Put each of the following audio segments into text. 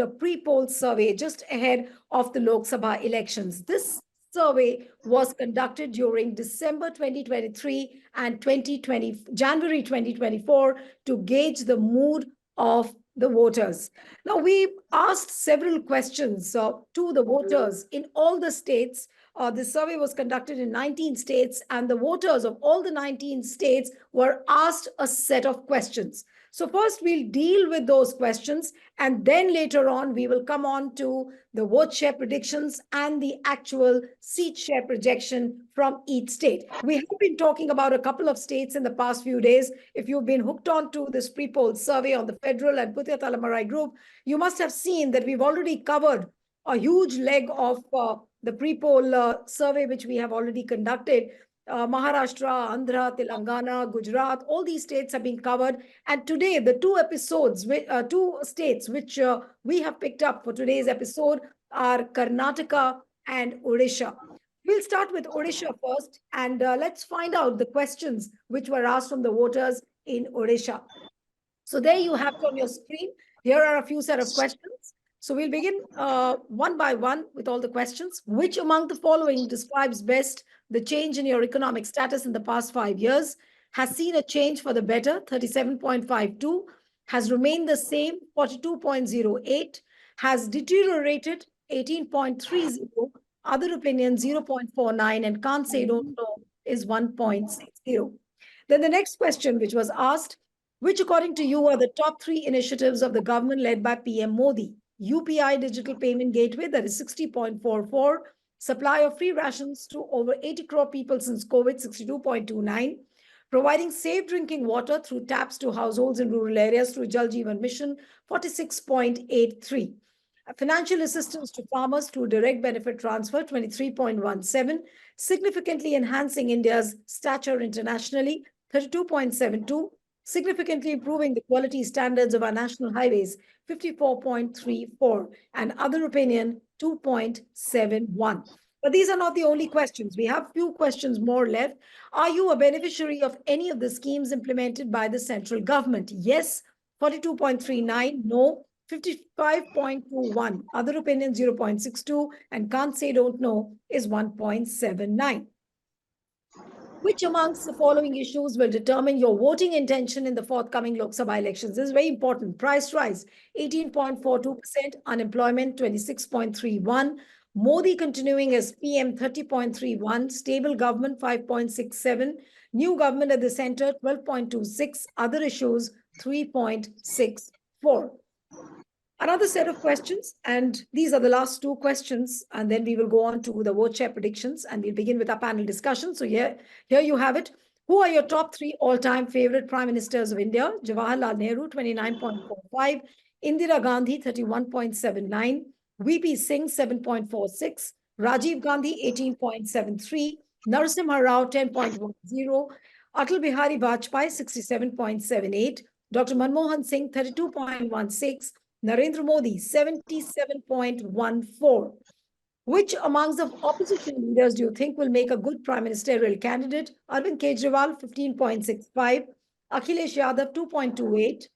a pre-poll survey just ahead of the Lok Sabha elections. This survey was conducted during December 2023 and January 2024 to gauge the mood of the voters. Now, we asked several questions to the voters in all the states. This survey was conducted in 19 states, and the voters of all the 19 states were asked a set of questions. So first we'll deal with those questions, and then later on we will come on to the vote share predictions and the actual seat share projection from each state. We have been talking about a couple of states in the past few days. If you've been hooked on to this pre-poll survey on the Federal and Puthiyathalaimurai group, you must have seen that we've already covered a huge leg of the pre-poll survey, which we have already conducted. Maharashtra, Andhra, Telangana, Gujarat, all these states have been covered. And today, the two states which we have picked up for today's episode are Karnataka and Odisha. We'll start with Odisha first, and let's find out the questions which were asked from the voters in Odisha. So there you have it on your screen. Here are a few set of questions. So we'll begin one by one with all the questions. Which among the following describes best the change in your economic status in the past 5 years? Has seen a change for the better, 37.52, has remained the same, 42.08, has deteriorated, 18.30, other opinion, 0.49, and can't say don't know is 1.60. Then the next question, which was asked, which according to you are the top 3 initiatives of the government led by PM Modi? UPI digital payment gateway, that is 60.44, supply of free rations to over 80 crore people since COVID, 62.29, providing safe drinking water through taps to households in rural areas through Jal Jeevan Mission, 46.83. Financial assistance to farmers through direct benefit transfer, 23.17, significantly enhancing India's stature internationally, 32.72, significantly improving the quality standards of our national highways, 54.34, and other opinion, 2.71. But these are not the only questions. We have few questions more left. Are you a beneficiary of any of the schemes implemented by the central government? Yes, 42.39, no, 55.21, other opinion 0.62, and can't say don't know is 1.79. Which amongst the following issues will determine your voting intention in the forthcoming Lok Sabha elections? This is very important. Price rise, 18.42%, unemployment, 26.31%, Modi continuing as PM, 30.31%, stable government, 5.67%, new government at the center, 12.26%, other issues, 3.64%. Another set of questions, and these are the last 2 questions, and then we will go on to the vote share predictions, and we'll begin with our panel discussion. So here you have it. Who are your top 3 all-time favorite prime ministers of India? Jawaharlal Nehru, 29.45, Indira Gandhi, 31.79, VP Singh, 7.46, Rajiv Gandhi, 18.73, Narasimha Rao, 10.10, Atal Bihari Vajpayee, 67.78, Dr. Manmohan Singh, 32.16, Narendra Modi, 77.14. Which amongst the opposition leaders do you think will make a good prime ministerial candidate? Arvind Kejriwal, 15.65, Akhilesh Yadav, 2.28,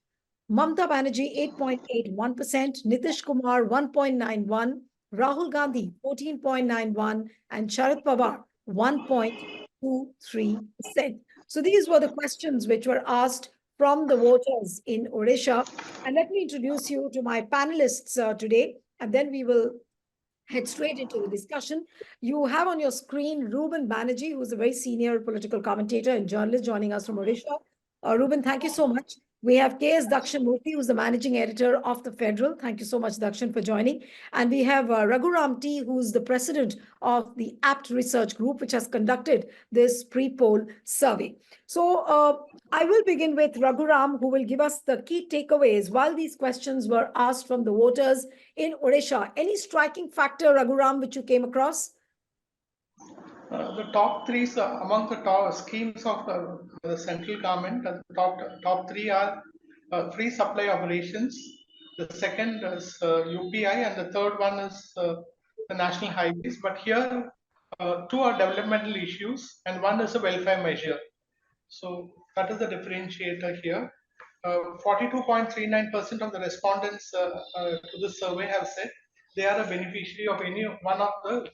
Mamata Banerjee, 8.81%, Nitish Kumar, 1.91, Rahul Gandhi, 14.91, and Sharad Pawar, 1.23%. So these were the questions which were asked from the voters in Odisha. And let me introduce you to my panelists today, and then we will head straight into the discussion. You have on your screen Ruben Banerjee, who is a very senior political commentator and journalist joining us from Odisha. Ruben, thank you so much. We have K.S. Dakshinmurthy, who's the managing editor of The Federal. Thank you so much, Dakshin, for joining. And we have Raghuram T., who's the president of the Apt Research Group, which has conducted this pre-poll survey. So I will begin with Raghuram, who will give us the key takeaways while these questions were asked from the voters in Odisha. Any striking factor, Raghuram, which you came across? The top 3 among the top schemes of the central government. The top 3 are free supply of rations. The second is UPI, and the third one is the national highways. But here, 2 are developmental issues, and one is a welfare measure. So that is the differentiator here. 42.39% of the respondents to this survey have said they are a beneficiary of any one of the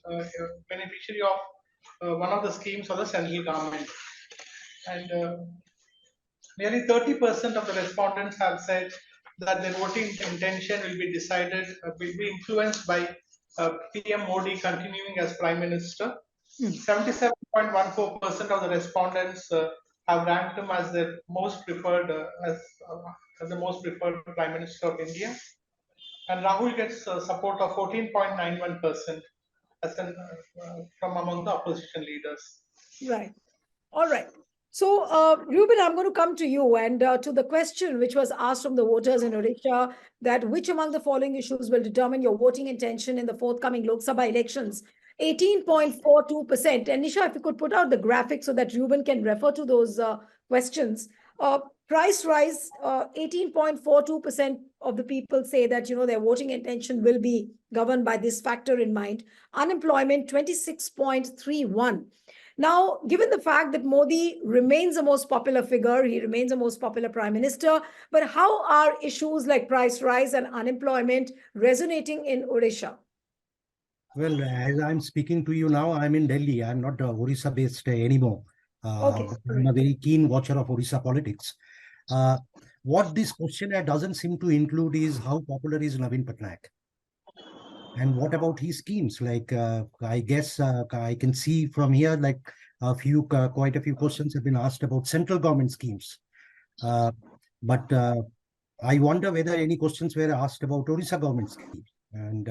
beneficiary of one of the schemes of the central government, and nearly 30% of the respondents have said that their voting intention will be decided, will be influenced by PM Modi continuing as Prime Minister. 77.14% of the respondents have ranked him as their most preferred, as the most preferred Prime Minister of India. And Rahul gets support of 14.91% as from among the opposition leaders. Right. All right. So, Ruben, I'm going to come to you and to the question which was asked from the voters in Odisha, that which among the following issues will determine your voting intention in the forthcoming Lok Sabha elections? 18.42%. And Nisha, if you could put out the graphic so that Ruben can refer to those questions. Price rise, 18.42% of the people say that, their voting intention will be governed by this factor in mind. Unemployment, 26.31%. Now, given the fact that Modi remains the most popular figure, he remains the most popular prime minister, but how are issues like price rise and unemployment resonating in Odisha? Well, as I'm speaking to you now, I'm in Delhi. I'm not Odisha based anymore. Okay. I'm a very keen watcher of Odisha politics. What this questionnaire doesn't seem to include is how popular is Navin Patnaik. And what about his schemes? Like, I guess I can see from here, like quite a few questions have been asked about central government schemes. But I wonder whether any questions were asked about Odisha government schemes. And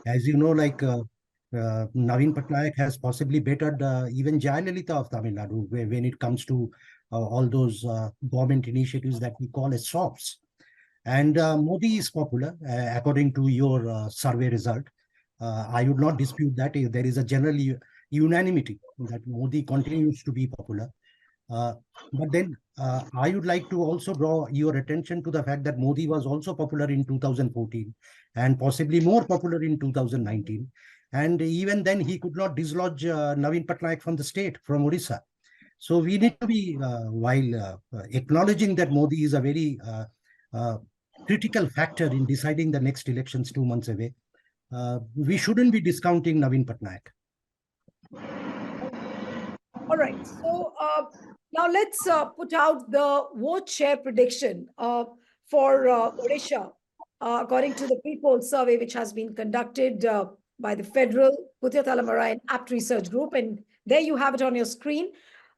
as you know, like Navin Patnaik has possibly bettered even Jayalalitha of Tamil Nadu when it comes to all those government initiatives that we call as SOPs. And Modi is popular, according to your survey result. I would not dispute that. There is a general unanimity that Modi continues to be popular. But then I would like to also draw your attention to the fact that Modi was also popular in 2014 and possibly more popular in 2019. And even then, he could not dislodge Navin Patnaik from the state, from Odisha. So we need to be, while acknowledging that Modi is a very critical factor in deciding the next elections 2 months away, we shouldn't be discounting Navin Patnaik. All right. So now let's put out the vote share prediction for Odisha, according to the pre-poll survey, which has been conducted by the Federal-Puthiyathalaimurai-Apt research group. And there you have it on your screen.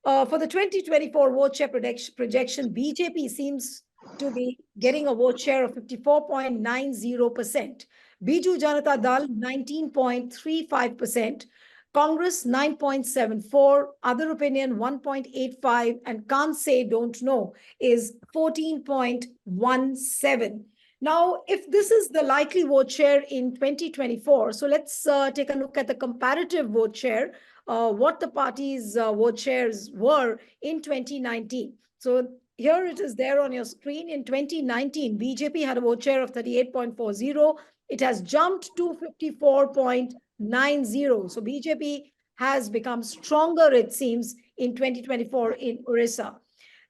For the 2024 vote share projection, BJP seems to be getting a vote share of 54.90%. Biju Janata Dal, 19.35%. Congress 9.74, other opinion 1.85, and can't say don't know is 14.17. Now, if this is the likely vote share in 2024, so let's take a look at the comparative vote share, what the party's vote shares were in 2019. So here it is there on your screen. In 2019, BJP had a vote share of 38.40. It has jumped to 54.90. So BJP has become stronger, it seems, in 2024 in Odisha.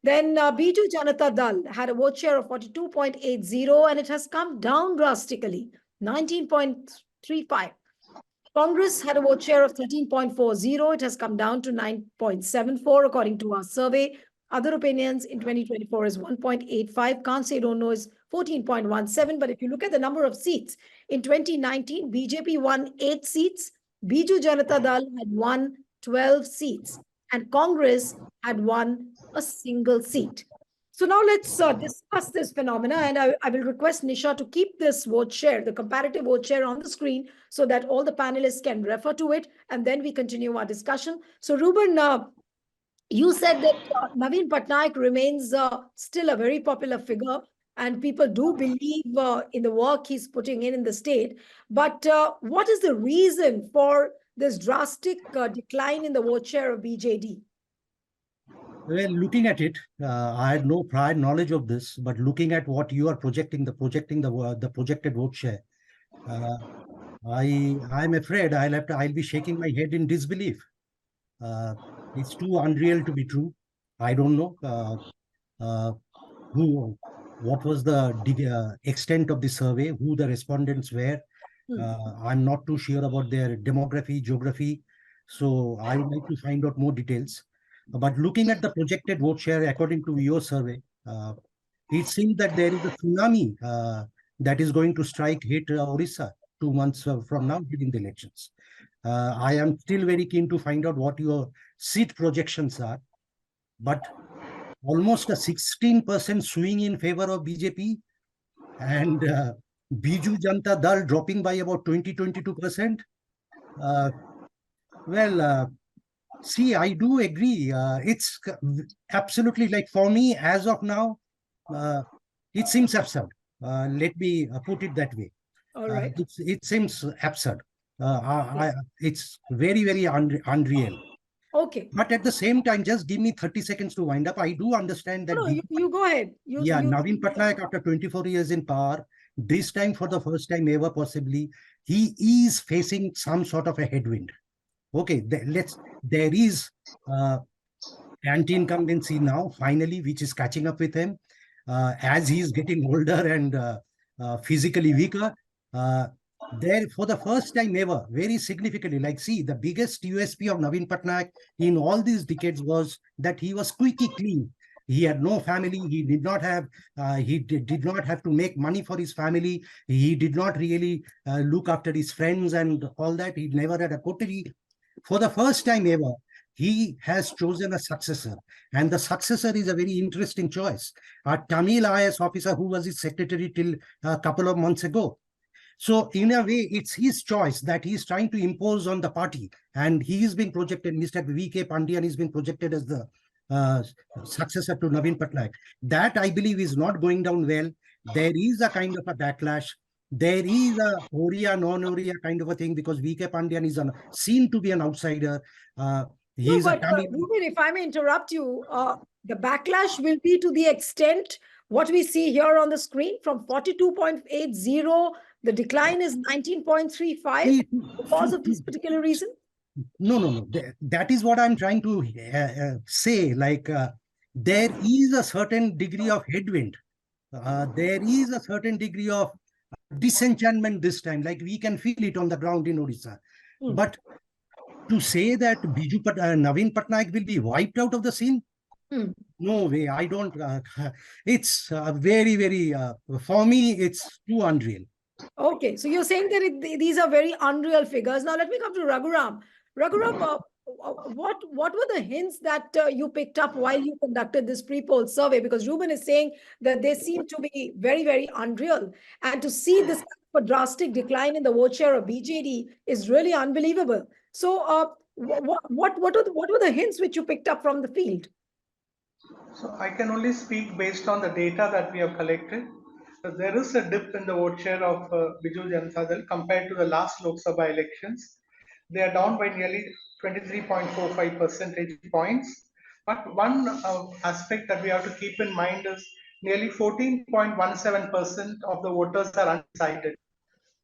Then Biju Janata Dal had a vote share of 42.80 and it has come down drastically, 19.35. Congress had a vote share of 13.40. It has come down to 9.74 according to our survey. Other opinions in 2024 is 1.85. Can't say don't know is 14.17. But if you look at the number of seats, in 2019, BJP won 8 seats. Biju Janata Dal had won 12 seats. And Congress had won a single seat. So now let's discuss this phenomena, and I will request Nisha to keep this vote share, the comparative vote share on the screen so that all the panelists can refer to it, and then we continue our discussion. So Ruben, you said that Navin Patnaik remains still a very popular figure, and people do believe in the work he's putting in the state. But what is the reason for this drastic decline in the vote share of BJD? Well, looking at it, I had no prior knowledge of this, but looking at what you are projecting, the projected vote share, I'm afraid I'll be shaking my head in disbelief. It's too unreal to be true. I don't know what was the extent of the survey, who the respondents were. I'm not too sure about their demography, geography. So I would like to find out more details. But looking at the projected vote share according to your survey, it seems that there is a tsunami that is going to hit Odisha 2 months from now during the elections. I am still very keen to find out what your seat projections are, but almost a 16% swing in favor of BJP and Biju Janata Dal dropping by about 20-22%. See, I do agree. It's absolutely, like, for me, as of now, it seems absurd. Let me put it that way. All right. It seems absurd. It's very, very unreal. Okay. But at the same time, just give me 30 seconds to wind up. I do understand that. No, you go ahead. Navin Patnaik, after 24 years in power, this time for the first time ever possibly, he is facing some sort of a headwind. Okay, there is anti-incumbency now, finally, which is catching up with him as he is getting older and physically weaker. There, for the first time ever, very significantly, like, see, the biggest USP of Navin Patnaik in all these decades was that he was squeaky clean. He had no family. He did not have. Did not have to make money for his family. He did not really look after his friends and all that. He never had a coterie. For the first time ever, he has chosen a successor, and the successor is a very interesting choice. A Tamil IAS officer who was his secretary till a couple of months ago. So in a way, it's his choice that he's trying to impose on the party. And he has been projected, Mr. V.K. Pandian has been projected as the successor to Navin Patnaik. That, I believe, is not going down well. There is a kind of a backlash. There is a Oriya, non-Oriya kind of a thing, because V.K. Pandian is seen to be an outsider. No, but Ruben, if I may interrupt you, the backlash will be to the extent what we see here on the screen from 42.80, the decline is 19.35 because of this particular reason? No. That is what I'm trying to say. Like, there is a certain degree of headwind. There is a certain degree of disenchantment this time. Like, we can feel it on the ground in Odisha. But to say that Navin Patnaik will be wiped out of the scene, no way. I don't. It's very, very. For me, it's too unreal. Okay, so you're saying that these are very unreal figures. Now let me come to Raghuram. Raghuram, what were the hints that you picked up while you conducted this pre-poll survey? Because Ruben is saying that they seem to be very, very unreal. And to see this kind of a drastic decline in the vote share of BJD is really unbelievable. So what were the hints which you picked up from the field? So I can only speak based on the data that we have collected. So there is a dip in the vote share of Biju Janata Dal compared to the last Lok Sabha elections. They are down by nearly 23.45 percentage points. But one aspect that we have to keep in mind is nearly 14.17% of the voters are undecided.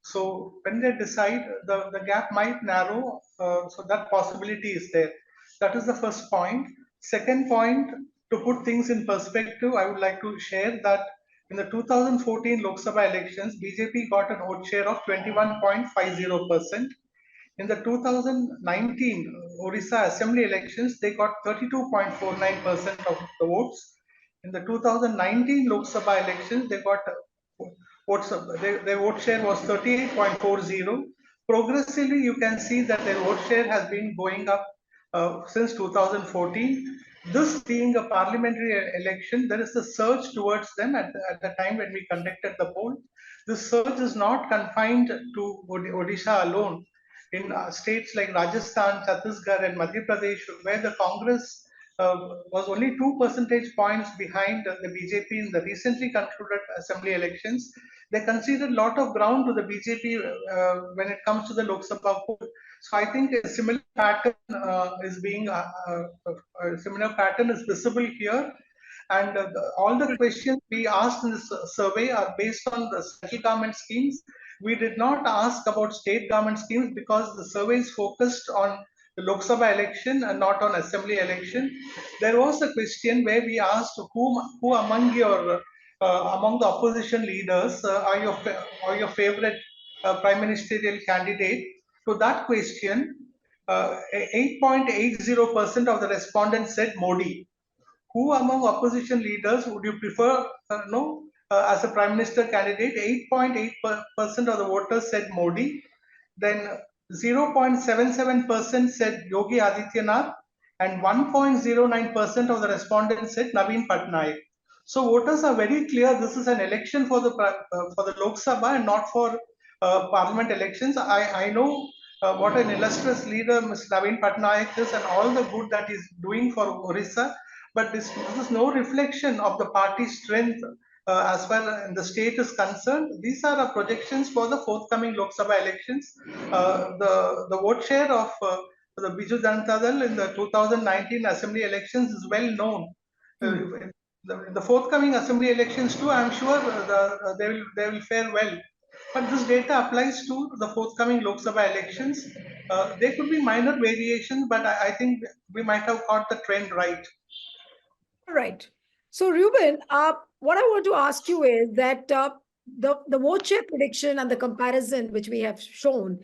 So when they decide, the gap might narrow. So that possibility is there. That is the first point. Second point, to put things in perspective, I would like to share that in the 2014 Lok Sabha elections, BJP got a vote share of 21.50%. In the 2019 Odisha Assembly elections, they got 32.49% of the votes. In the 2019 Lok Sabha elections, they got their vote share was 38.40. Progressively, you can see that their vote share has been going up since 2014. This being a parliamentary election, there is a surge towards them at the time when we conducted the poll. This surge is not confined to Odisha alone. In states like Rajasthan, Chhattisgarh, and Madhya Pradesh, where the Congress was only 2 percentage points behind the BJP in the recently concluded assembly elections, they conceded a lot of ground to the BJP when it comes to the Lok Sabha poll. So I think a similar pattern is visible here. And all the questions we asked in this survey are based on the central government schemes. We did not ask about state government schemes because the survey is focused on the Lok Sabha election and not on assembly election. There was a question where we asked who among your among the opposition leaders are your favorite prime ministerial candidate? To that question, 8.80% of the respondents said Modi. Who among opposition leaders would you prefer as a prime minister candidate? 8.8% of the voters said Modi. Then 0.77% said Yogi Adityanath, and 1.09% of the respondents said Naveen Patnaik. So voters are very clear. This is an election for the Lok Sabha and not for parliament elections. I know what an illustrious leader Mr. Naveen Patnaik is and all the good that he's doing for Odisha. But this is no reflection of the party's strength as far as the state is concerned. These are projections for the forthcoming Lok Sabha elections. The vote share of the Biju Janata Dal in the 2019 assembly elections is well known. The forthcoming assembly elections too, I'm sure they will fare well. But this data applies to the forthcoming Lok Sabha elections. There could be minor variations, but I think we might have got the trend right. All right. So, Ruben, what I want to ask you is that the vote share prediction and the comparison which we have shown,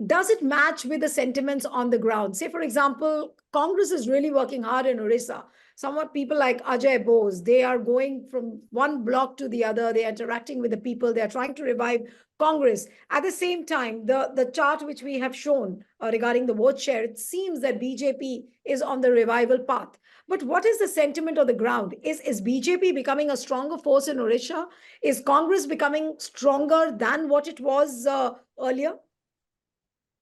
does it match with the sentiments on the ground? Say, for example, Congress is really working hard in Orissa. Somewhat people like Ajay Bose, they are going from one block to the other. They are interacting with the people. They are trying to revive Congress. At the same time, the chart which we have shown regarding the vote share, it seems that BJP is on the revival path. But what is the sentiment on the ground? Is BJP becoming a stronger force in Odisha? Is Congress becoming stronger than what it was earlier?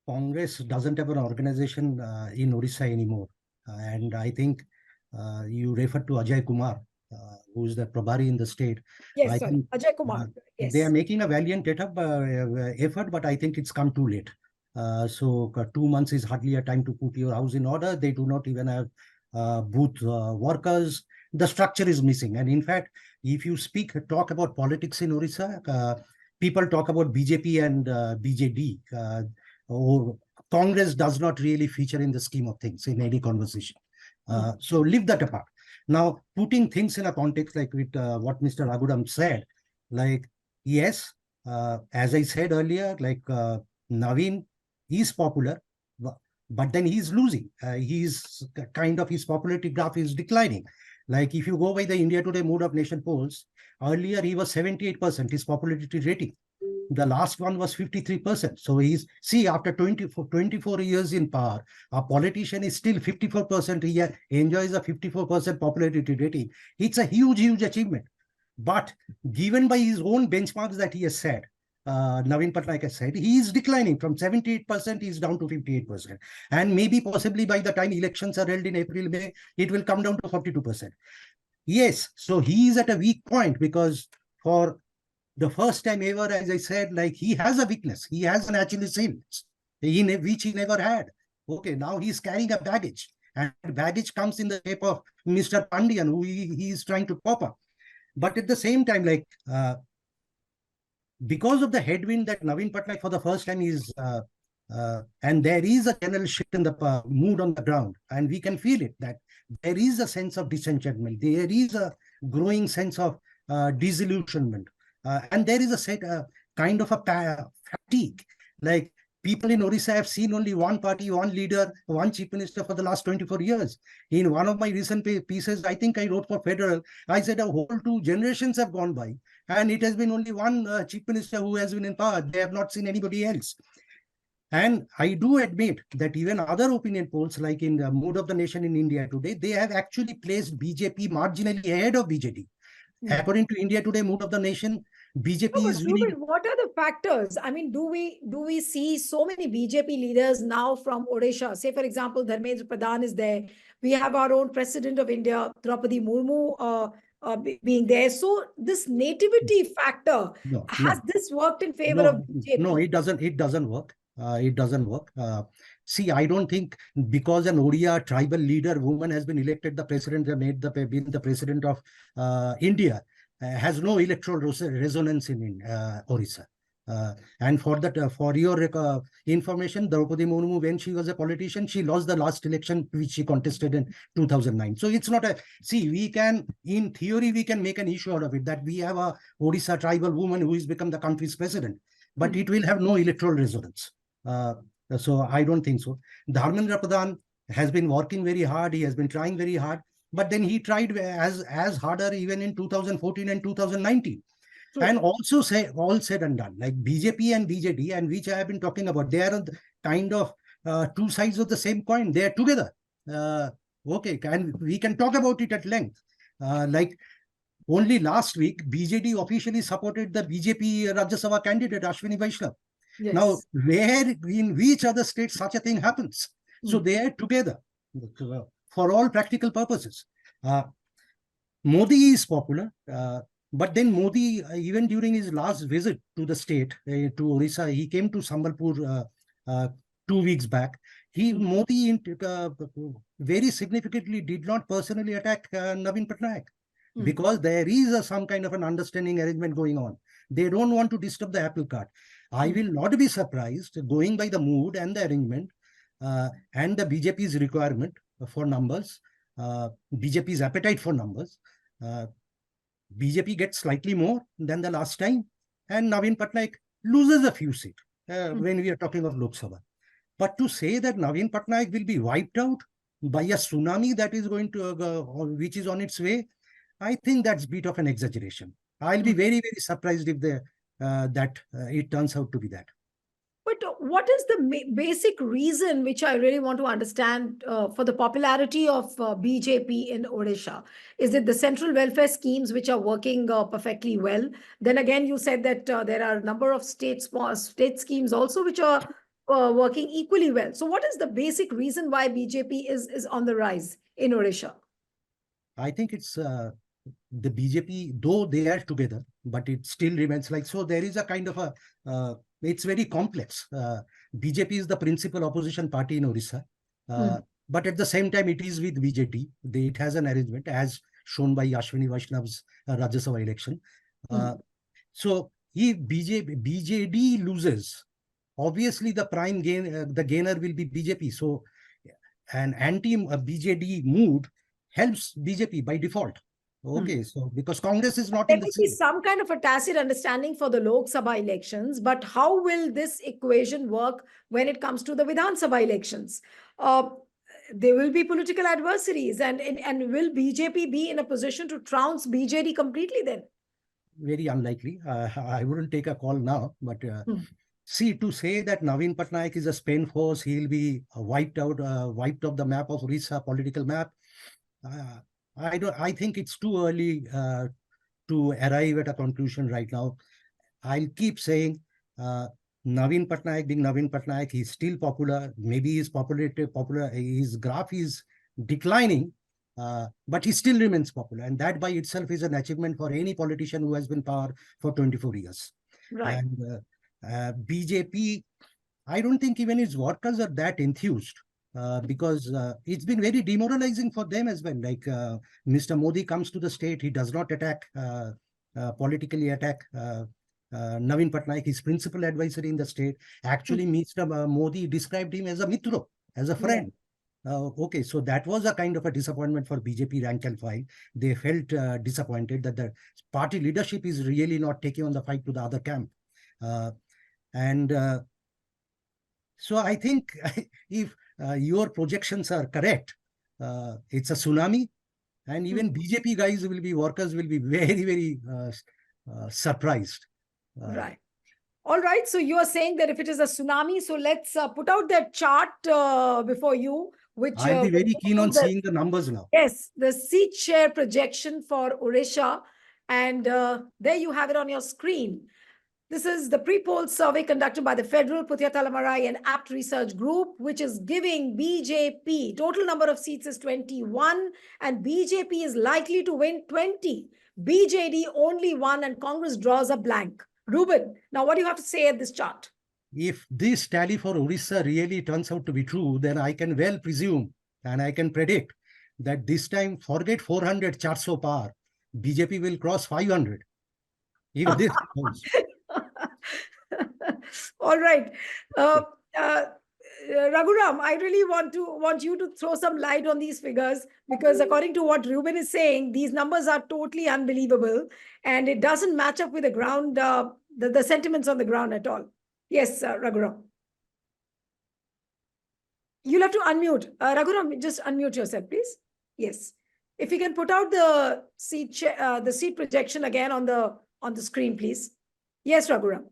Congress doesn't have an organization in Odisha anymore. And I think you referred to Ajay Kumar, who is the Prabhari in the state. Yes, I sorry, think, Ajay Kumar. Yes. They are making a valiant effort, but I think it's come too late. So 2 months is hardly a time to put your house in order. They do not even have booth workers. The structure is missing. And in fact, if you talk about politics in Odisha, people talk about BJP and BJD. Or Congress does not really feature in the scheme of things in any conversation. So leave that apart. Now, putting things in a context like with what Mr. Raghuram said, like, yes, as I said earlier, like Naveen is popular, but then he's losing. He's kind of, his popularity graph is declining. Like if you go by the India Today Mood of Nation polls, earlier he was 78%, his popularity rating. The last one was 53%. So after 24 years in power, a politician is still 54%. He enjoys a 54% popularity rating. It's a huge achievement. But given by his own benchmarks that he has set, Naveen Patnaik has said, he is declining from 78%, he is down to 58%. And maybe possibly by the time elections are held in April, May, it will come down to 42%. Yes, so he is at a weak point because for the first time ever, as I said, like he has a weakness. He has an Achilles heel, which he never had. Okay, now he's carrying a baggage. And baggage comes in the shape of Mr. Pandian, who he is trying to pop up. But at the same time, like, because of the headwind that Naveen Patnaik for the first time is, and there is a general shift in the mood on the ground, and we can feel it, that there is a sense of disenchantment. There is a growing sense of disillusionment. And there is a kind of a fatigue. Like people in Odisha have seen only one party, one leader, one chief minister for the last 24 years. In one of my recent pieces, I think I wrote for Federal, I said a whole 2 generations have gone by and it has been only one chief minister who has been in power. They have not seen anybody else. And I do admit that even other opinion polls, like in the Mood of the Nation in India Today, they have actually placed BJP marginally ahead of BJD. According to India Today Mood of the Nation, BJP is Ruben, what are the factors? I mean, do we see so many BJP leaders now from Odisha? Say, for example, Dharmendra Pradhan is there. We have our own president of India, Draupadi Murmu, being there. So this nativity factor, has this worked in favor of BJP? No, it doesn't. It doesn't work. It doesn't work. See, I don't think because an Odia tribal leader woman has been elected the president, been the president of India, has no electoral resonance in Orissa. And for that, for your information, Draupadi Murmu, when she was a politician, she lost the last election which she contested in 2009. So it's not a, see, we can, in theory, we can make an issue out of it that we have a Odisha tribal woman who has become the country's president, but it will have no electoral resonance. So I don't think so. Dharmendra Pradhan has been working very hard. He has been trying very hard, but then he tried as harder even in 2014 and 2019. True. And also say all said and done, like BJP and BJD, and which I have been talking about, they are kind of two sides of the same coin. They are together. Okay, and we can talk about it at length. Like only last week, BJD officially supported the BJP Rajya Sabha candidate Ashwini Vaishnav. Yes. Now, where in which other state such a thing happens? So they are together for all practical purposes. Modi is popular. But then Modi, even during his last visit to the state, to Odisha, he came to Sambalpur 2 weeks back. Modi very significantly did not personally attack Navin Patnaik because there is some kind of an understanding arrangement going on. They don't want to disturb the apple cart. I will not be surprised, going by the mood and the arrangement and the BJP's requirement for numbers, BJP's appetite for numbers. BJP gets slightly more than the last time, and Navin Patnaik loses a few seats when we are talking of Lok Sabha. But to say that Navin Patnaik will be wiped out by a tsunami that is going to, which is on its way, I think that's a bit of an exaggeration. I'll be very, very surprised if it turns out to be that. But what is the basic reason which I really want to understand for the popularity of BJP in Odisha? Is it the central welfare schemes which are working perfectly well? Then again, you said that there are a number of state schemes also which are working equally well. So what is the basic reason why BJP is on the rise in Odisha? I think it's the BJP, though they are together, but it still remains like, so there is a kind of a, it's very complex. BJP is the principal opposition party in Odisha, but at the same time, it is with BJD. It has an arrangement as shown by Ashwini Vaishnav's Rajya Sabha election. So if BJD loses, obviously the the gainer will be BJP. So an anti-BJD mood helps BJP by default. Okay, so because Congress is not in the there may be some kind of a tacit understanding for the Lok Sabha elections, but how will this equation work when it comes to the Vidhan Sabha elections? There will be political adversaries, and will BJP be in a position to trounce BJD completely then? Very unlikely. I wouldn't take a call now, but see, to say that Navin Patnaik is a spent force, he'll be wiped off the map of Odisha political map. I think it's too early to arrive at a conclusion right now. I'll keep saying Navin Patnaik being Navin Patnaik, he's still popular. Maybe his his graph is declining, but he still remains popular. And that by itself is an achievement for any politician who has been in power for 24 years. Right. And BJP, I don't think even its workers are that enthused. Because it's been very demoralizing for them as well. Like Mr. Modi comes to the state, he does not politically attack Navin Patnaik, his principal advisor in the state. Actually, Mr. Modi described him as a mitra, as a friend. Okay, so that was a kind of a disappointment for BJP rank and file. They felt disappointed that the party leadership is really not taking on the fight to the other camp. So I think if your projections are correct, it's a tsunami, and even BJP guys workers will be very, very surprised. Right. All right. So you are saying that if it is a tsunami, so let's put out that chart before you, which I'll be very keen on seeing the numbers now. Yes, the seat share projection for Odisha, and there you have it on your screen. This is the pre-poll survey conducted by the Federal-Puthiyathalaimurai-Apt research group, which is giving BJP, total number of seats is 21, and BJP is likely to win 20. BJD only 1, and Congress draws a blank. Ruben, now what do you have to say at this chart? If this tally for Odisha really turns out to be true, then I can well presume and I can predict that this time, forget 400 400 par, BJP will cross 500. If this goes. All right. Raghuram, I really want you to throw some light on these figures, because according to what Ruben is saying, these numbers are totally unbelievable and it doesn't match up with the ground, the sentiments on the ground at all. Yes, Raghuram. You'll have to unmute. Raghuram, just unmute yourself, please. Yes. If you can put out the seat projection again on the screen, please. Yes, Raghuram.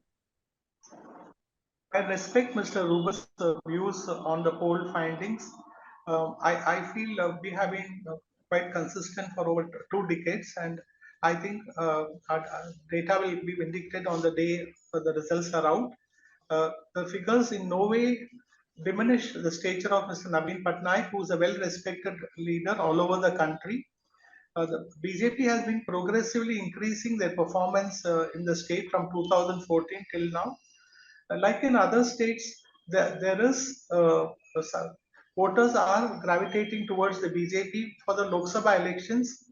I respect Mr. Ruben's views on the poll findings. I feel we have been quite consistent for over 2 decades, and I think our data will be vindicated on the day the results are out. The figures in no way diminish the stature of Mr. Naveen Patnaik, who is a well-respected leader all over the country. The BJP has been progressively increasing their performance in the state from 2014 till now. Like in other states, there is voters are gravitating towards the BJP for the Lok Sabha elections.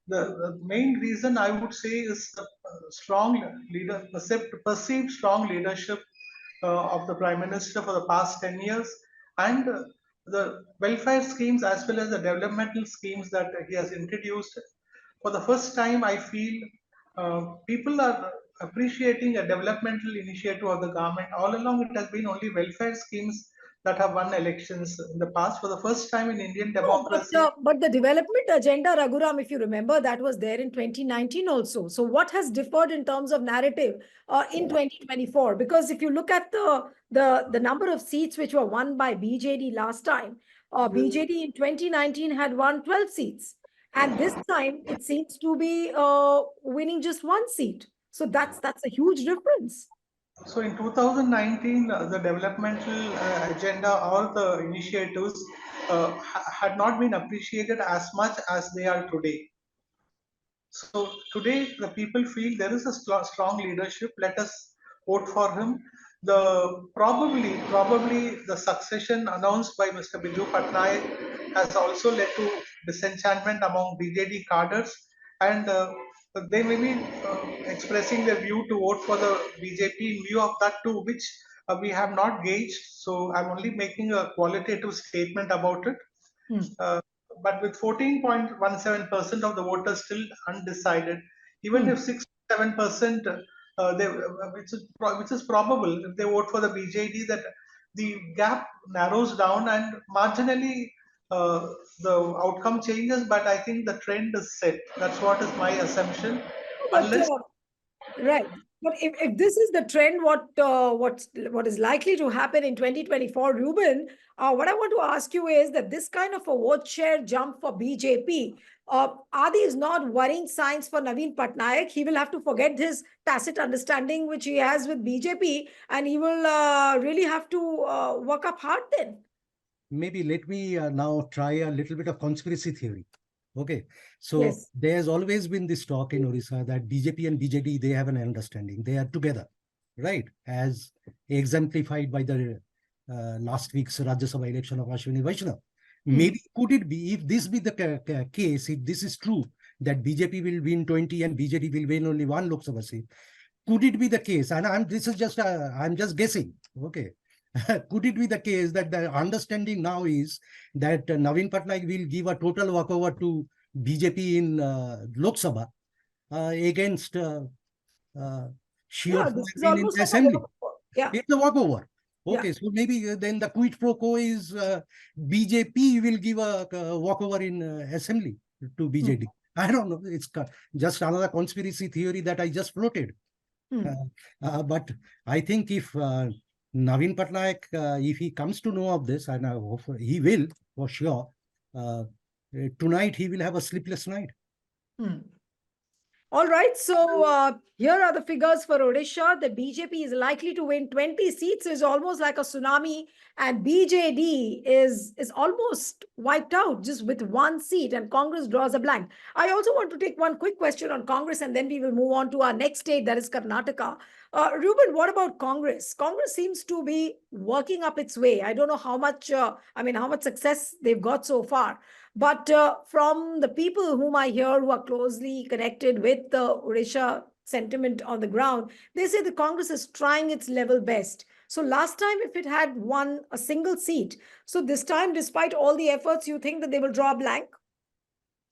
The main reason I would say is the perceived strong leadership of the Prime Minister for the past 10 years, and the welfare schemes as well as the developmental schemes that he has introduced. For the first time, I feel people are appreciating a developmental initiative of the government. All along, it has been only welfare schemes that have won elections in the past. For the first time in Indian No, democracy, but the development agenda, Raghuram, if you remember, that was there in 2019 also. So what has differed in terms of narrative in 2024? Because if you look at the number of seats which were won by BJD last time, BJD in 2019 had won 12 seats. And this time it seems to be winning just 1 seat. So that's a huge difference. so in 2019, the developmental agenda or the initiatives had not been appreciated as much as they are today. So today, the people feel there is a strong leadership. Let us vote for him. Probably the succession announced by Mr. Biju Patnaik has also led to disenchantment among BJD cadres, and they may be expressing their view to vote for the BJP in view of that too, which we have not gauged. So I'm only making a qualitative statement about it. Uh, but with 14.17% of the voters still undecided, even if 6-7%, which is probable if they vote for the BJD, that the gap narrows down and marginally the outcome changes. But I think the trend is set. That's what is my assumption. But Unless right. But if this is the trend, what is likely to happen in 2024, Ruben, what I want to ask you is that this kind of a vote share jump for BJP, are these not worrying signs for Naveen Patnaik? He will have to forget his tacit understanding which he has with BJP, and he will really have to work up hard then. Maybe let me now try a little bit of conspiracy theory. Okay, so Yes. there's always been this talk in Odisha that BJP and BJD, they have an understanding. They are together, right? As exemplified by the last week's Rajya Sabha election of Ashwini Vaishnav. Maybe could it be, if this be the case, if this is true, that BJP will win 20 and BJD will win only 1 Lok Sabha seat, could it be the case? And I'm just guessing. Okay. Could it be the case that the understanding now is that Naveen Patnaik will give a total walkover to BJP in Lok Sabha against Yeah, Shiv this is in almost the like a assembly? walkover. Yeah. It's a walkover. Okay, Yeah. so maybe then the quid pro quo is BJP will give a walkover in assembly to BJD. I don't know. It's just another conspiracy theory that I just floated. But I think if Naveen Patnaik, if he comes to know of this, and I hope he will for sure, tonight he will have a sleepless night. All right, so here are the figures for Odisha. The BJP is likely to win 20 seats, is almost like a tsunami, and BJD is almost wiped out just with 1 seat, and Congress draws a blank. I also want to take one quick question on Congress, and then we will move on to our next state, that is Karnataka. Ruben, what about Congress? Congress seems to be working up its way. I don't know how much, how much success they've got so far. But from the people whom I hear who are closely connected with the Odisha sentiment on the ground, they say the Congress is trying its level best. So last time, if it had won a single seat, so this time, despite all the efforts, you think that they will draw a blank,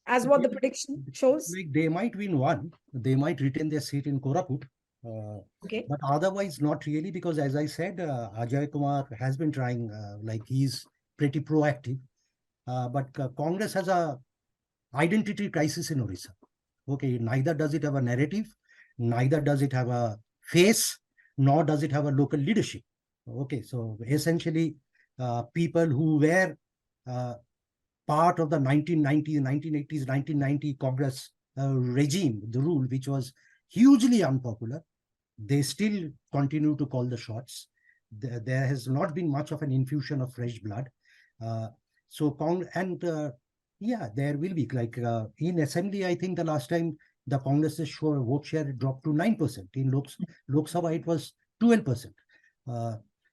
as what the prediction shows? Like they might win one, they might retain their seat in Koraput, Okay. but otherwise not really, because as I said, Ajay Kumar has been trying, like he's pretty proactive. But Congress has a identity crisis in Odisha. Okay, neither does it have a narrative, neither does it have a face, nor does it have a local leadership. Okay, so essentially, people who were uh, part of the 1990s, 1980s, 1990 Congress regime, the rule, which was hugely unpopular, they still continue to call the shots. There has not been much of an infusion of fresh blood. Uh, yeah, there will be, like in assembly, I think the last time the Congress's vote share dropped to 9%. In Lok Sabha, it was 12%.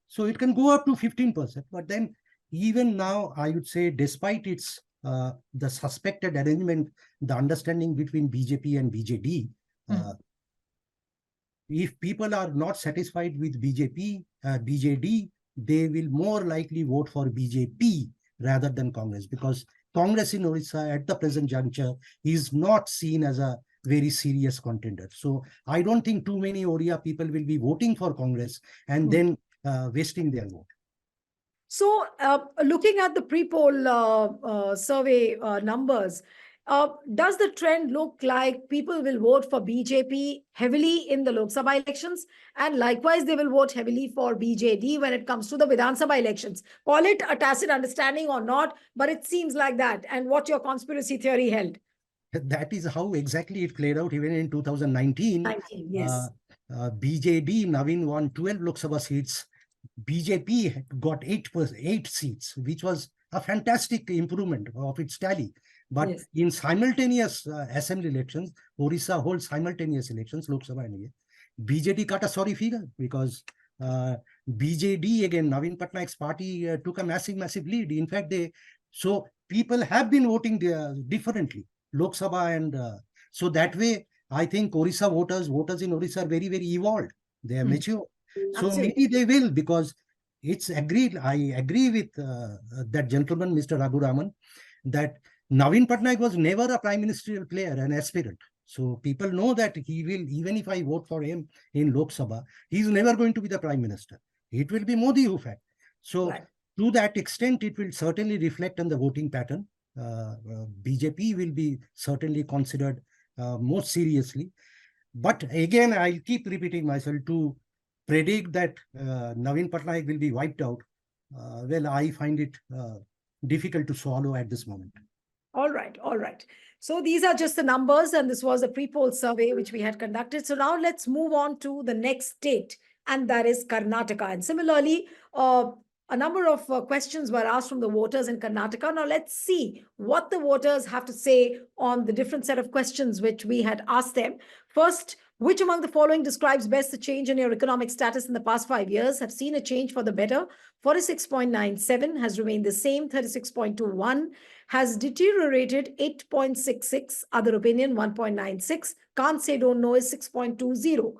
So it can go up to 15%. But then even now, I would say, despite its the suspected arrangement, the understanding between BJP and BJD, if people are not satisfied with BJD, they will more likely vote for BJP rather than Congress, because Congress in Odisha at the present juncture is not seen as a very serious contender. So I don't think too many Odia people will be voting for Congress and then wasting their vote. So, looking at the pre-poll survey numbers, does the trend look like people will vote for BJP heavily in the Lok Sabha elections, and likewise they will vote heavily for BJD when it comes to the Vidhan Sabha elections? Call it a tacit understanding or not, but it seems like that. And what your conspiracy theory held? That is how exactly it played out even in 2019. Yes. BJD, Navin won 12 Lok Sabha seats. BJP got 8 seats, which was a fantastic improvement of its tally. But Yes. in simultaneous assembly elections, Odisha holds simultaneous elections, Lok Sabha and BJD cut a sorry figure, because BJD, again, Navin Patnaik's party, took a massive lead. In fact, so people have been voting differently, Lok Sabha, and so that way, I think Odisha voters in Odisha are very evolved. They are mature. So Absolutely. maybe they will, because it's agreed. I agree with that gentleman, Mr. Raghuraman, that Navin Patnaik was never a prime ministerial player, an aspirant. So people know that he will, even if I vote for him in Lok Sabha, he's never going to be the prime minister. It will be Modi who fact. So to that extent, it will certainly reflect on the voting pattern. BJP will be certainly considered most seriously. But again, I'll keep repeating myself, to predict that Navin Patnaik will be wiped out, well, I find it difficult to swallow at this moment. All right. So these are just the numbers, and this was a pre-poll survey which we had conducted. So now let's move on to the next state, and that is Karnataka. And similarly, a number of questions were asked from the voters in Karnataka. Now let's see what the voters have to say on the different set of questions which we had asked them. First, which among the following describes best the change in your economic status in the past 5 years? Have seen a change for the better? 46.97, has remained the same, 36.21, has deteriorated 8.66, other opinion 1.96, can't say don't know is 6.20.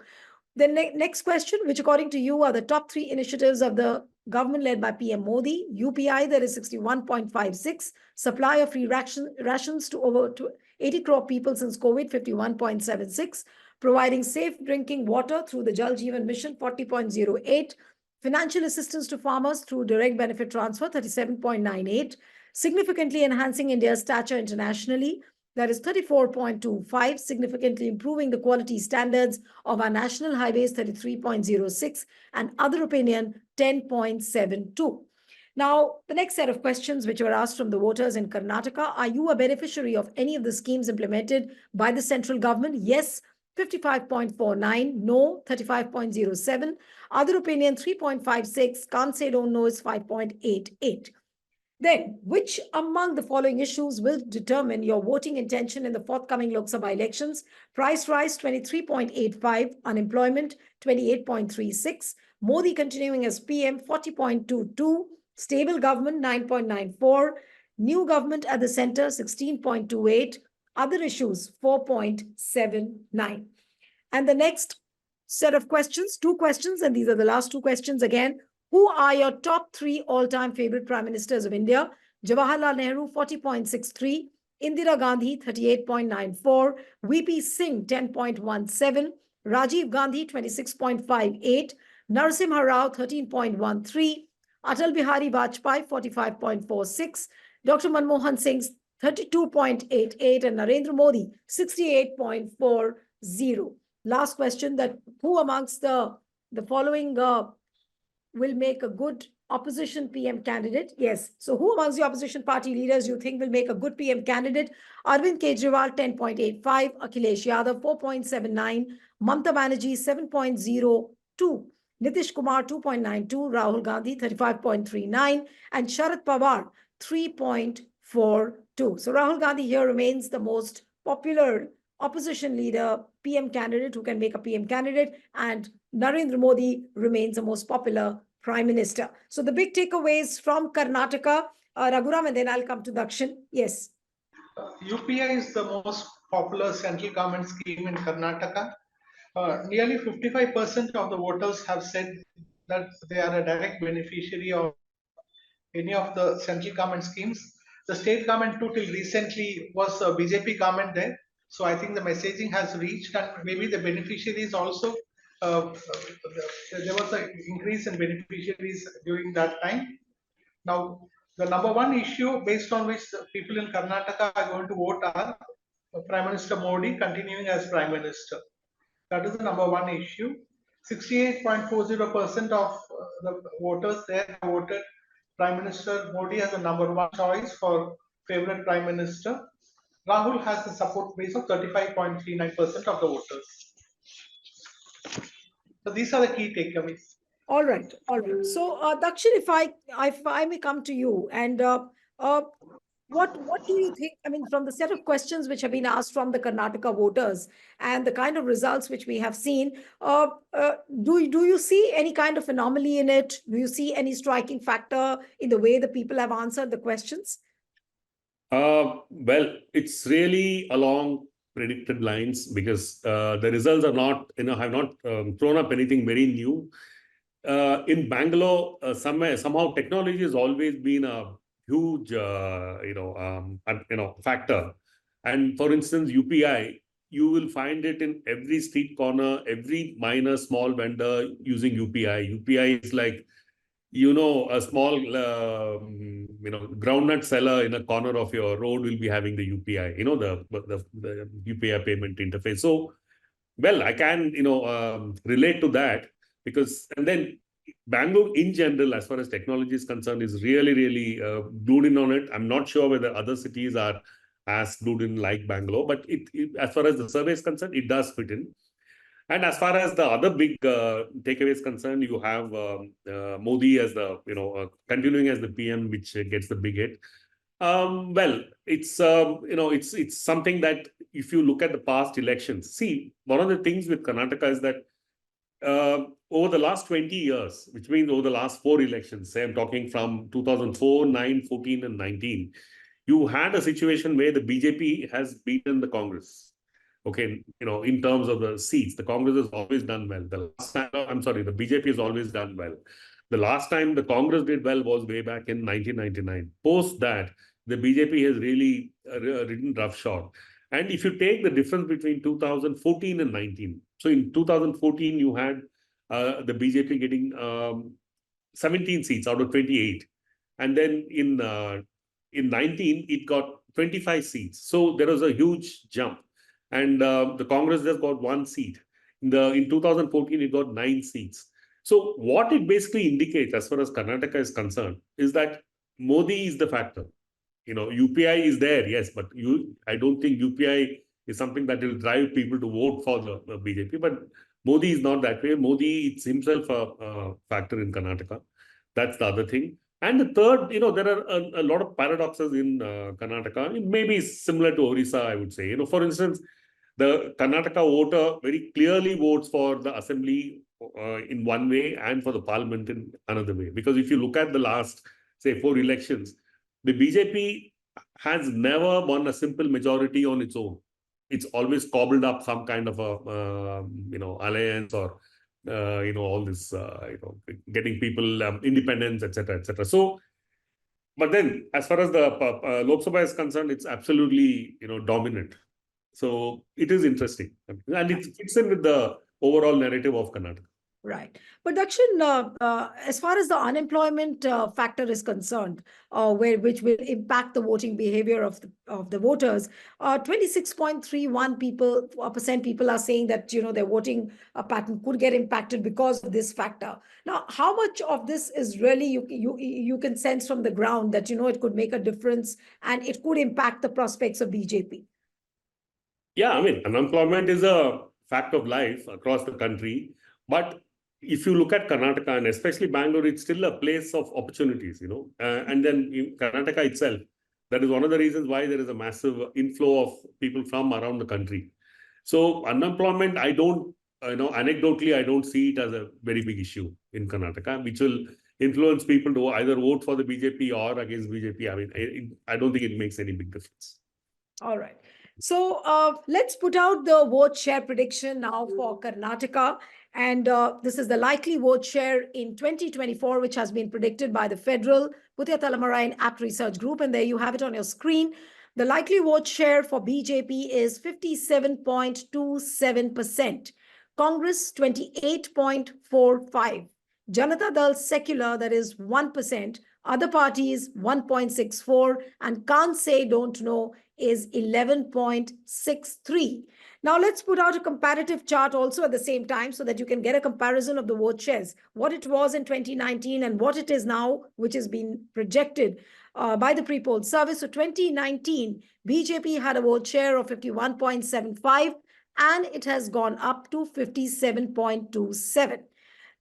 The next question, which according to you are the top 3 initiatives of the government led by PM Modi. UPI, there is 61.56, supply of free rations to over 80 crore people since COVID, 51.76, providing safe drinking water through the Jal Jeevan Mission, 40.08, financial assistance to farmers through direct benefit transfer, 37.98, significantly enhancing India's stature internationally, that is 34.25, significantly improving the quality standards of our national highways, 33.06, and other opinion, 10.72. Now, the next set of questions which were asked from the voters in Karnataka: are you a beneficiary of any of the schemes implemented by the central government? Yes, 55.49, no, 35.07, other opinion 3.56, can't say don't know is 5.88. Then, which among the following issues will determine your voting intention in the forthcoming Lok Sabha elections? Price rise 23.85, unemployment 28.36, Modi continuing as PM 40.22, stable government 9.94, new government at the center 16.28, other issues 4.79. And the next set of questions, 2 questions, and these are the last 2 questions again. Who are your top 3 all-time favorite prime ministers of India? Jawaharlal Nehru, 40.63. Indira Gandhi, 38.94. VP Singh, 10.17. Rajiv Gandhi, 26.58. Narasimha Rao, 13.13. Atal Bihari Vajpayee, 45.46. Dr. Manmohan Singh, 32.88. And Narendra Modi, 68.40. Last question, that who amongst the following will make a good opposition PM candidate? Yes. So who amongst the opposition party leaders you think will make a good PM candidate? Arvind Kejriwal, 10.85. Akhilesh Yadav, 4.79. Mamata Banerjee, 7.02. Nitish Kumar, 2.92. Rahul Gandhi, 35.39. And Sharad Pawar, 3.42. So Rahul Gandhi here remains the most popular opposition leader, PM candidate who can make a PM candidate, and Narendra Modi remains the most popular prime minister. So the big takeaways from Karnataka, Raghuram, and then I'll come to Dakshin. Yes. UPI is the most popular central government scheme in Karnataka. Nearly 55% of the voters have said that they are a direct beneficiary of any of the central government schemes. The state government too till recently was a BJP government there. So I think the messaging has reached, and maybe the beneficiaries also, there was an increase in beneficiaries during that time. Now, the number one issue based on which the people in Karnataka are going to vote are Prime Minister Modi continuing as Prime Minister. That is the number one issue. 68.40% of the voters there have voted Prime Minister Modi as the number one choice for favorite Prime Minister. Rahul has a support base of 35.39% of the voters. So these are the key takeaways. All right. So, Dakshin, if I may come to you, and what do you think? I mean, from the set of questions which have been asked from the Karnataka voters and the kind of results which we have seen, do you see any kind of anomaly in it? Do you see any striking factor in the way the people have answered the questions? Well, it's really along predicted lines, because the results are not, have not thrown up anything very new. In Bangalore, somehow technology has always been a huge, factor. And for instance, UPI, you will find it in every street corner, every minor small vendor using UPI. UPI is like, a small, groundnut seller in a corner of your road will be having the UPI, the UPI payment interface. So, well, I can, relate to that, because, and then Bangalore in general, as far as technology is concerned, is really, really glued in on it. I'm not sure whether other cities are as glued in like Bangalore, but as far as the survey is concerned, it does fit in. And as far as the other big takeaway is concerned, you have Modi as the, continuing as the PM, which gets the big hit. Well, it's, it's something that if you look at the past elections, see, one of the things with Karnataka is that over the last 20 years, which means over the last 4 elections, say I'm talking from 2004, 9, 14, and 19, you had a situation where the BJP has beaten the Congress. Okay, in terms of the seats, the Congress has always done well. The BJP has always done well. The last time the Congress did well was way back in 1999. Post that, the BJP has really ridden roughshod. And if you take the difference between 2014 and 19, so in 2014, you had the BJP getting 17 seats out of 28. And then in 19, it got 25 seats. So there was a huge jump. And the Congress just got 1 seat. In 2014, it got 9 seats. So what it basically indicates, as far as Karnataka is concerned, is that Modi is the factor. UPI is there, yes, but I don't think UPI is something that will drive people to vote for the BJP. But Modi is not that way. Modi is himself a factor in Karnataka. That's the other thing. And the third, there are a lot of paradoxes in Karnataka. It may be similar to Odisha, I would say. For instance, the Karnataka voter very clearly votes for the assembly in one way and for the parliament in another way. Because if you look at the last, say, 4 elections, the BJP has never won a simple majority on its own. it's always cobbled up some kind of a alliance or all this getting people independence, etc., etc. So, but then as far as the Lok Sabha is concerned, it's absolutely dominant. So it is interesting, and it fits in with the overall narrative of Karnataka. Right. But Dakshin, as far as the unemployment factor is concerned, which will impact the voting behavior of the voters, 26.31% people are saying that their voting pattern could get impacted because of this factor. Now, how much of this is really you can sense from the ground that it could make a difference and it could impact the prospects of BJP? Yeah, I mean, unemployment is a fact of life across the country, but if you look at Karnataka and especially Bangalore, it's still a place of opportunities, and then in Karnataka itself, that is one of the reasons why there is a massive inflow of people from around the country. So unemployment, I don't, anecdotally, I don't see it as a very big issue in Karnataka, which will influence people to either vote for the BJP or against BJP. I mean, I don't think it makes any big difference. All right. So let's put out the vote share prediction now for Karnataka. And this is the likely vote share in 2024, which has been predicted by the Federal-Puthiyathalaimurai-Apt research group. And there you have it on your screen. The likely vote share for BJP is 57.27%. Congress, 28.45%. Janata Dal Secular, that is 1%. Other parties, 1.64%. And can't say, don't know, is 11.63%. Now, let's put out a comparative chart also at the same time so that you can get a comparison of the vote shares, what it was in 2019 and what it is now, which has been projected by the pre-poll service. So 2019, BJP had a vote share of 51.75 and it has gone up to 57.27.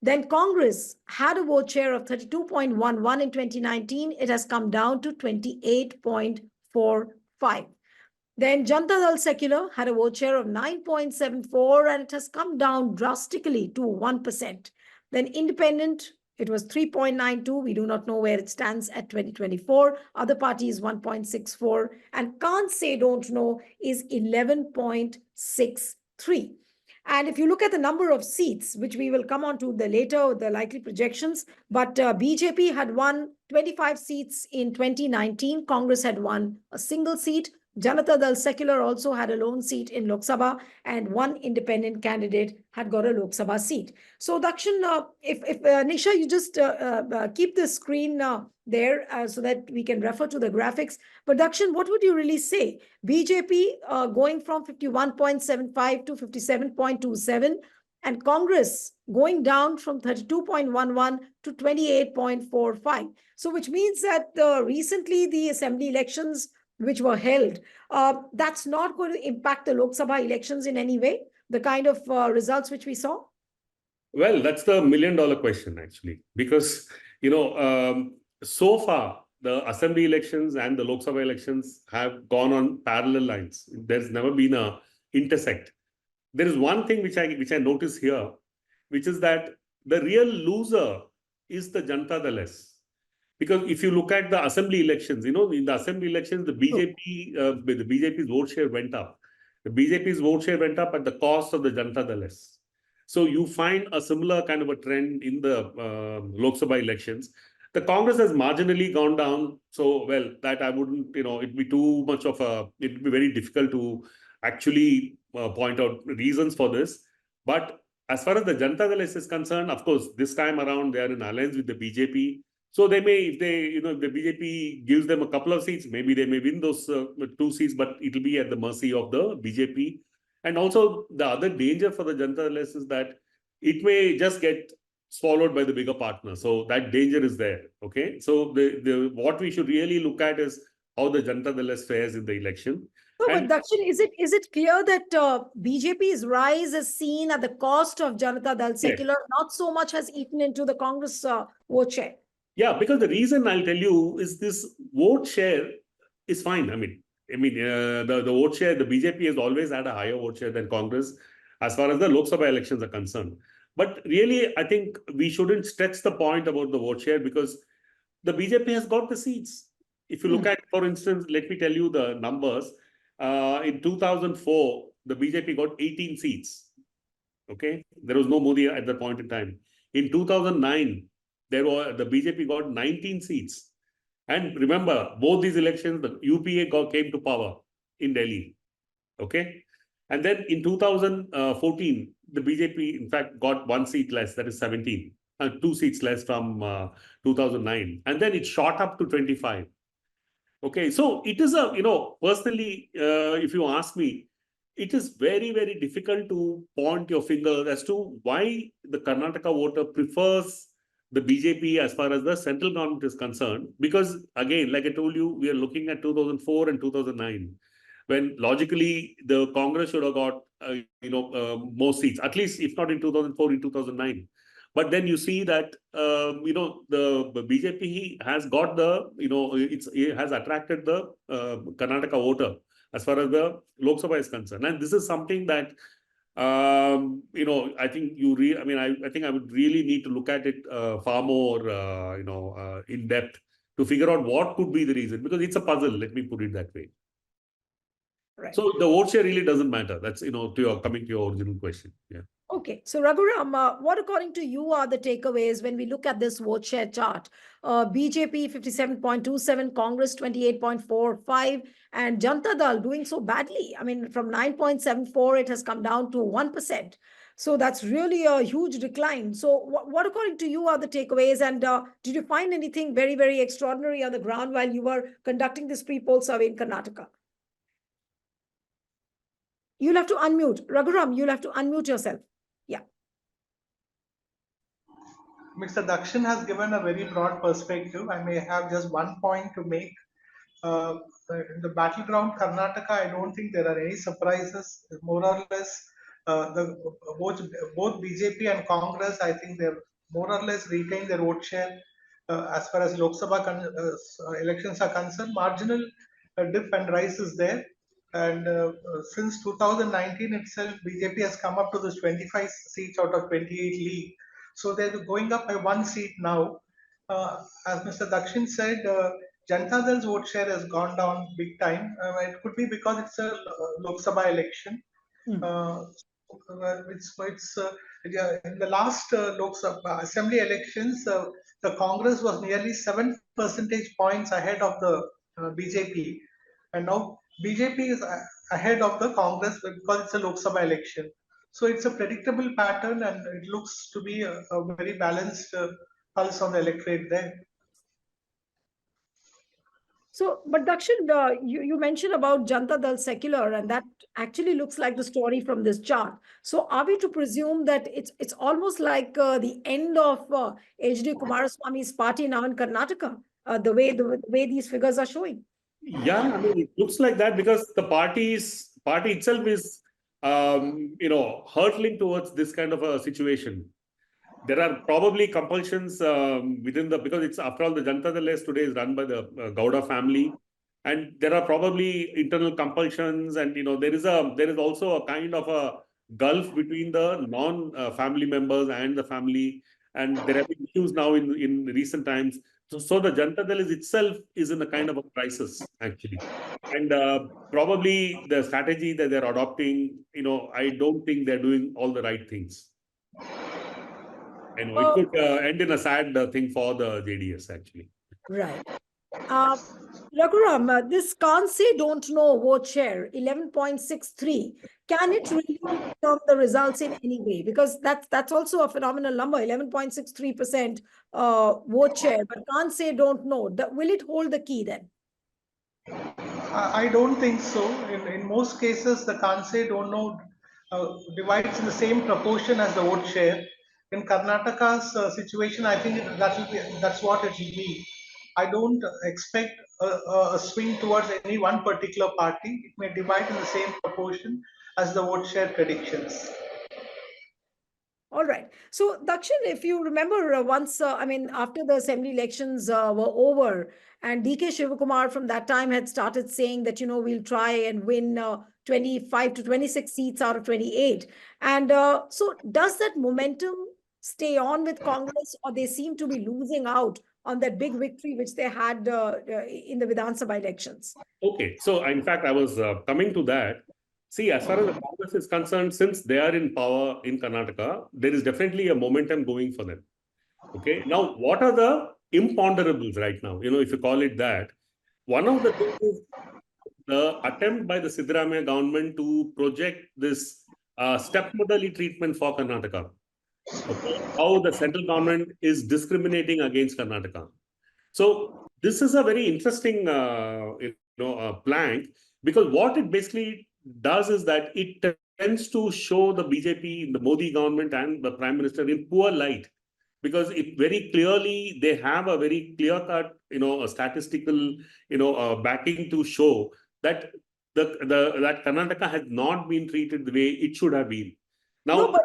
Then Congress had a vote share of 32.11 in 2019. It has come down to 28.45. Then Janata Dal Secular had a vote share of 9.74 and it has come down drastically to 1%. Then Independent, it was 3.92. We do not know where it stands at 2024. Other parties 1.64 and can't say don't know is 11.63. And if you look at the number of seats, which we will come on to later, the likely projections, but BJP had won 25 seats in 2019. Congress had won a single seat. Janata Dal Secular also had a lone seat in Lok Sabha, and one independent candidate had got a Lok Sabha seat. So, Dakshin, if Nisha, you just keep the screen there so that we can refer to the graphics. But Dakshin, what would you really say? BJP going from 51.75 to 57.27, and Congress going down from 32.11 to 28.45. So, which means that recently the assembly elections which were held, that's not going to impact the Lok Sabha elections in any way, the kind of results which we saw? Well, that's the million-dollar question, actually, because, so far, the assembly elections and the Lok Sabha elections have gone on parallel lines. There's never been a intersect. There is one thing which I notice here, which is that the real loser is the Janata Dal. Because if you look at the assembly elections, in the assembly elections, the BJP's vote share went up. The BJP's vote share went up at the cost of the Janata Dal. So you find a similar kind of a trend in the Lok Sabha elections. The Congress has marginally gone down. So, well, that I wouldn't, it'd be too much of it'd be very difficult to actually point out reasons for this. But as far as the Janata Dal is concerned, of course, this time around, they are in alliance with the BJP. So they may, if the BJP gives them a couple of seats, maybe they may win those 2 seats, but it will be at the mercy of the BJP. And also the other danger for the Janata Dal is that it may just get swallowed by the bigger partner. So that danger is there. Okay. So what we should really look at is how the Janata Dal fares in the election. No, but Dakshin, is it clear that BJP's rise is seen at the cost of Janata Dal Secular, yes, not so much has eaten into the Congress vote share? Yeah, because the reason I'll tell you is this vote share is fine. I mean, the vote share, the BJP has always had a higher vote share than Congress as far as the Lok Sabha elections are concerned. But really, I think we shouldn't stretch the point about the vote share because the BJP has got the seats. If you look at, for instance, let me tell you the numbers. in 2004, the BJP got 18 seats. Okay, there was no Modi at that point in time. In 2009, the BJP got 19 seats. And remember, both these elections, the UPA came to power in Delhi. Okay. And then in 2014, the BJP, in fact, got 1 seat less, that is 17, 2 seats less from 2009. And then it shot up to 25. Okay. So it is personally, if you ask me, it is very, very difficult to point your finger as to why the Karnataka voter prefers the BJP as far as the central government is concerned. Because again, like I told you, we are looking at 2004 and 2009, when logically the Congress should have got, more seats, at least if not in 2004, in 2009. But then you see that, the BJP has got it has attracted the Karnataka voter as far as the Lok Sabha is concerned. And this is something that, I think I think I would really need to look at it far more, in depth to figure out what could be the reason, because it's a puzzle, let me put it that way. Right. So the vote share really doesn't matter. That's, coming to your original question. Yeah. Okay, so Raghuram, what according to you are the takeaways when we look at this vote share chart? BJP 57.27, Congress 28.45, and Janata Dal doing so badly. I mean, from 9.74, it has come down to 1%. So that's really a huge decline. So what according to you are the takeaways? And did you find anything very, very extraordinary on the ground while you were conducting this pre-poll survey in Karnataka? You'll have to unmute. Raghuram, you'll have to unmute yourself. Yeah. Mr. Dakshin has given a very broad perspective. I may have just one point to make. In the battleground Karnataka, I don't think there are any surprises. More or less, both BJP and Congress, I think they're more or less retained their vote share. As far as Lok Sabha elections are concerned, marginal dip and rise is there. And since 2019 itself, BJP has come up to this 25 seats out of 28 league. So they're going up by 1 seat now. As Mr. Dakshin said, Janata Dal's vote share has gone down big time. It could be because it's a Lok Sabha election. In the last Lok Sabha Assembly elections, the Congress was nearly 7 percentage points ahead of the BJP. And now BJP is ahead of the Congress because it's a Lok Sabha election. So it's a predictable pattern, and it looks to be a very balanced pulse on the electorate there. So, but Dakshin, you mentioned about Janata Dal secular, and that actually looks like the story from this chart. So, are we to presume that it's almost like the end of H.D. Kumaraswamy's party now in Karnataka, the way these figures are showing? Yeah, I mean, it looks like that because the party itself is, hurtling towards this kind of a situation. There are probably compulsions because it's, after all, the Janata Dal today is run by the Gowda family, and there are probably internal compulsions, and there is also a kind of a gulf between the non-family members and the family, and there have been issues now in recent times. So the Janata Dal itself is in a kind of a crisis, actually. And probably the strategy that they're adopting, I don't think they're doing all the right things. And it could end in a sad thing for the JDS, actually. Right. Raghuram, this can't say don't know vote share, 11.63. Can it really confirm the results in any way? Because that's also a phenomenal number, 11.63% vote share, but can't say don't know. Will it hold the key then? I don't think so. In most cases, the can't say don't know divides in the same proportion as the vote share. In Karnataka's situation, I think that's what it will be. I don't expect a swing towards any one particular party. It may divide in the same proportion as the vote share predictions. All right. So, Dakshin, if you remember once, after the assembly elections were over, and DK Shivakumar from that time had started saying that, we'll try and win 25 to 26 seats out of 28. And so does that momentum stay on with Congress, or they seem to be losing out on that big victory which they had in the Vidhan Sabha elections? Okay, so in fact, I was coming to that. See, as far as the Congress is concerned, since they are in power in Karnataka, there is definitely a momentum going for them. Okay, now what are the imponderables right now? If you call it that, one of the things is the attempt by the Siddaramaiah government to project this stepmotherly treatment for Karnataka. Okay, how the central government is discriminating against Karnataka. So this is a very interesting, plank, because what it basically does is that it tends to show the BJP, the Modi government, and the Prime Minister in poor light, because it very clearly they have a very clear cut, a statistical, backing to show that that Karnataka has not been treated the way it should have been. Now, No,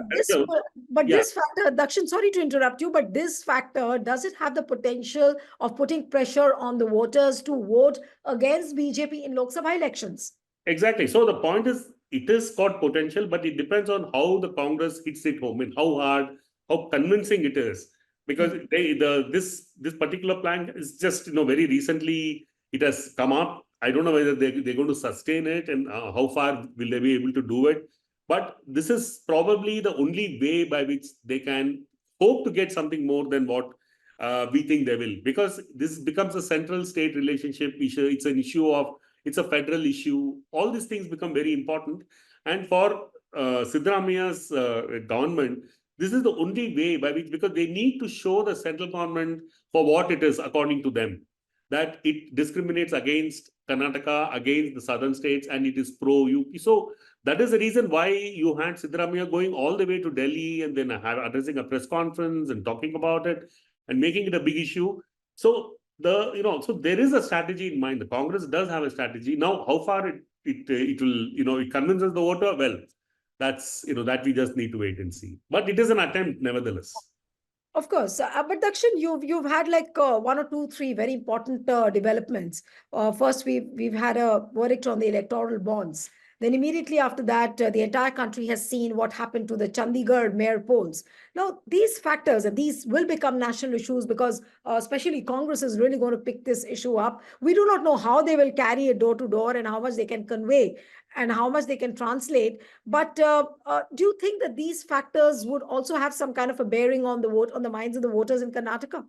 but yeah. this factor, Dakshin, sorry to interrupt you, but this factor, does it have the potential of putting pressure on the voters to vote against BJP in Lok Sabha elections? Exactly. So the point is, it has got potential, but it depends on how the Congress hits it home and how hard, how convincing it is. Because this particular plan is just very recently it has come up. I don't know whether they're going to sustain it and how far will they be able to do it. But this is probably the only way by which they can hope to get something more than what we think they will. Because this becomes a central state relationship issue. It's an issue of, it's a federal issue. All these things become very important. And for Siddaramaiah's government, this is the only way by which, because they need to show the central government for what it is, according to them, that it discriminates against Karnataka, against the southern states, and it is pro-UP. So that is the reason why you had Siddaramaiah going all the way to Delhi and then addressing a press conference and talking about it and making it a big issue. So so there is a strategy in mind. The Congress does have a strategy. Now, how far it will, it convinces the voter, well, that's, that we just need to wait and see. But it is an attempt, nevertheless. Of course, but Dakshin, you've had like one or two, three very important developments. First, we've had a verdict on the electoral bonds. Then immediately after that, the entire country has seen what happened to the Chandigarh mayor polls. Now, these factors, and these will become national issues because especially Congress is really going to pick this issue up. We do not know how they will carry it door to door and how much they can convey and how much they can translate. But do you think that these factors would also have some kind of a bearing on the vote, on the minds of the voters in Karnataka?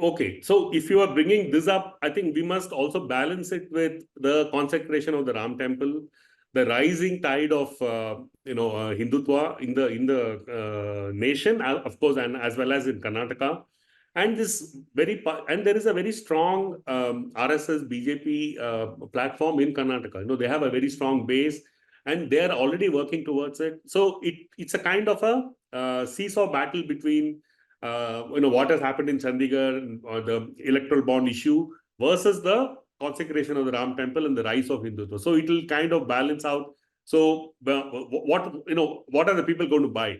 Okay, so if you are bringing this up, I think we must also balance it with the consecration of the Ram Temple, the rising tide of Hindutva in the nation, of course, and as well as in Karnataka, and there is a very strong RSS BJP platform in Karnataka. They have a very strong base, and they are already working towards it. So it's a kind of a seesaw battle between what has happened in Chandigarh or the electoral bond issue versus the consecration of the Ram Temple and the rise of Hindutva. So it will kind of balance out. So what are the people going to buy?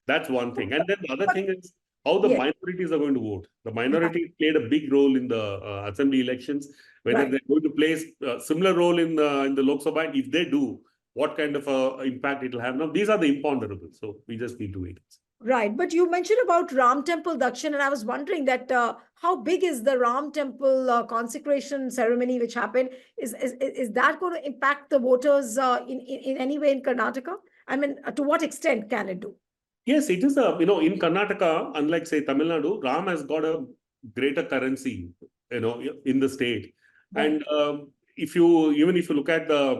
That's one thing. And then the other thing is how the minorities are going to vote. The minority played a big role in the assembly elections. Whether they're going to play a similar role in the Lok Sabha, and if they do, what kind of impact it will have. Now, these are the imponderables. So we just need to wait. Right. But you mentioned about Ram Temple, Dakshin, and I was wondering that how big is the Ram Temple consecration ceremony which happened? Is that going to impact the voters in any way in Karnataka? I mean, to what extent can it do? Yes, it is in Karnataka, unlike say Tamil Nadu, Ram has got a greater currency, in the state. Right. And if you look at the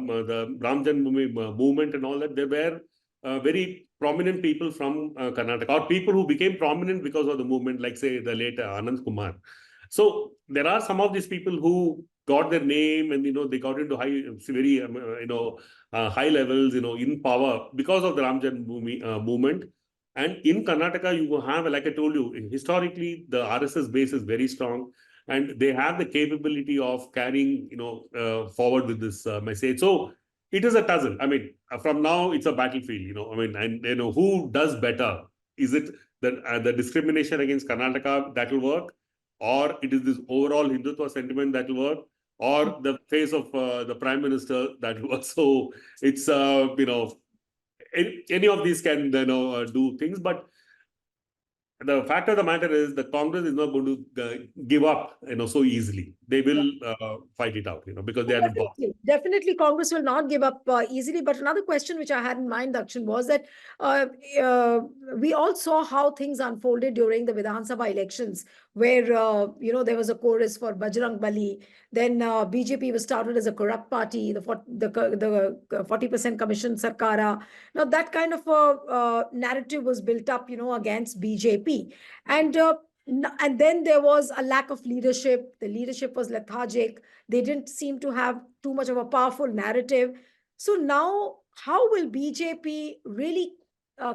Ram Janmabhoomi movement and all that, there were very prominent people from Karnataka, or people who became prominent because of the movement, like say the late Anand Kumar. So there are some of these people who got their name and they got into high levels, in power because of the Ram Janmabhoomi movement. And in Karnataka, you have, like I told you, historically the RSS base is very strong, and they have the capability of carrying forward with this message. So it is a tussle. I mean, from now it's a battlefield. And who does better? Is it the discrimination against Karnataka that will work, or it is this overall Hindutva sentiment that will work, or the face of the Prime Minister that will work? So it's any of these can do things, but the fact of the matter is the Congress is not going to give up, so easily. They will fight it out, because they are the boss. Definitely, Congress will not give up easily. But another question which I had in mind, Dakshin, was that we all saw how things unfolded during the Vidhan Sabha elections, where there was a chorus for Bajrang Bali. Then BJP was touted as a corrupt party. The 40% commission Sarkara. Now that kind of narrative was built up, against BJP, and then there was a lack of leadership. The leadership was lethargic. They didn't seem to have too much of a powerful narrative. So now, how will BJP really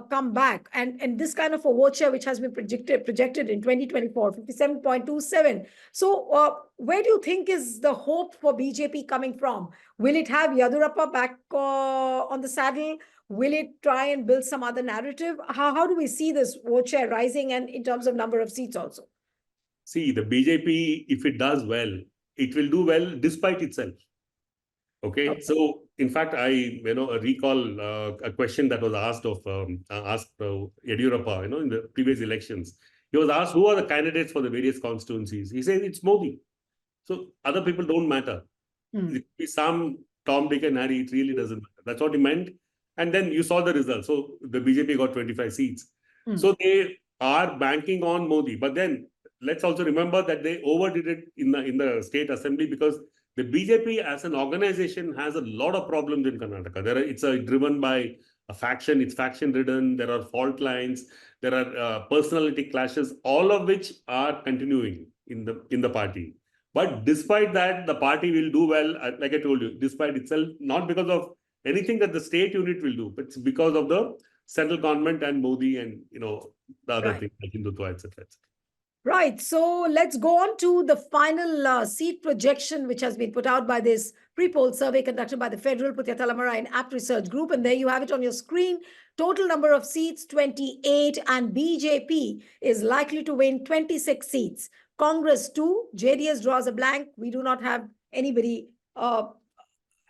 come back? And this kind of a vote share, which has been projected in 2024, 57.27. So where do you think is the hope for BJP coming from? Will it have Yadurappa back on the saddle? Will it try and build some other narrative? How do we see this vote share rising, and in terms of number of seats also? See, the BJP, if it does well, it will do well despite itself. Okay. So, in fact, I recall a question that was asked of Yadurappa, in the previous elections. He was asked, who are the candidates for the various constituencies? He said it's Modi. So other people don't matter. It could be some Tom, Dick and Harry. It really doesn't matter. That's what he meant. And then you saw the results. So the BJP got 25 seats. So they are banking on Modi. But then let's also remember that they overdid it in the state assembly, because the BJP as an organization has a lot of problems in Karnataka. It's driven by a faction. It's faction ridden. There are fault lines. There are personality clashes, all of which are continuing in the party. But despite that, the party will do well, like I told you, despite itself, not because of anything that the state unit will do, but it's because of the central government and Modi and, the other things like Hindutva, etc. Right. So let's go on to the final seat projection, which has been put out by this pre-poll survey conducted by the Federal-Puthiyathalaimurai-Apt research group. And there you have it on your screen. Total number of seats, 28. And BJP is likely to win 26 seats. Congress 2. JDS draws a blank. We do not have anybody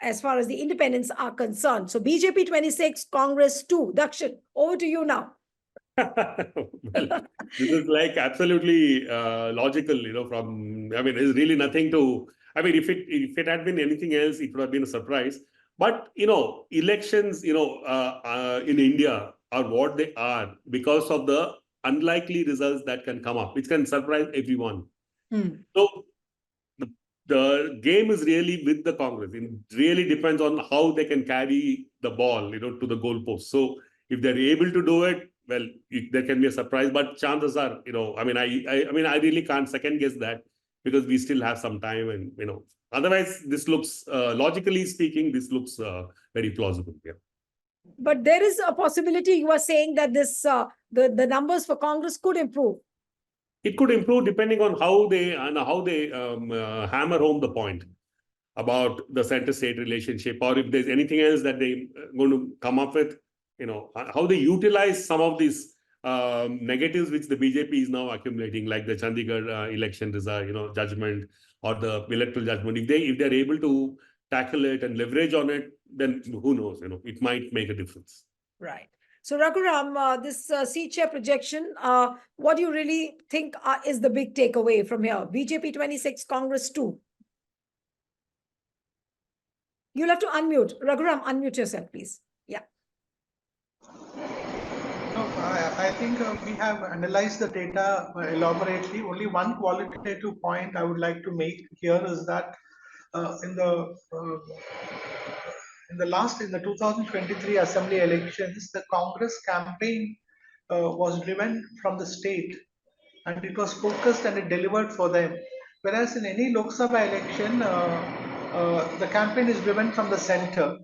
as far as the independents are concerned. So BJP 26, Congress 2. Dakshin, over to you now. Well, this is like absolutely logical, there's really nothing to, if it had been anything else, it would have been a surprise. But, elections, in India are what they are because of the unlikely results that can come up, which can surprise everyone. So the game is really with the Congress. It really depends on how they can carry the ball, to the goalpost. So if they're able to do it, well, there can be a surprise, but chances are, I really can't second guess that, because we still have some time, and otherwise this looks logically speaking, this looks very plausible. Yeah. But there is a possibility, you are saying, that this the numbers for Congress could improve. It could improve depending on how they hammer home the point about the center-state relationship, or if there's anything else that they're going to come up with. How they utilize some of these negatives which the BJP is now accumulating, like the Chandigarh election result, judgment, or the electoral judgment. If they're able to tackle it and leverage on it, then who knows? It might make a difference. Right. So Raghuram, this seat share projection, what do you really think is the big takeaway from here? BJP 26, Congress 2. You'll have to unmute. Raghuram, unmute yourself, please. Yeah. No, I think we have analyzed the data elaborately. Only one qualitative point I would like to make here is that in the 2023 assembly elections, the Congress campaign was driven from the state, and it was focused and it delivered for them. Whereas in any Lok Sabha election, the campaign is driven from the center.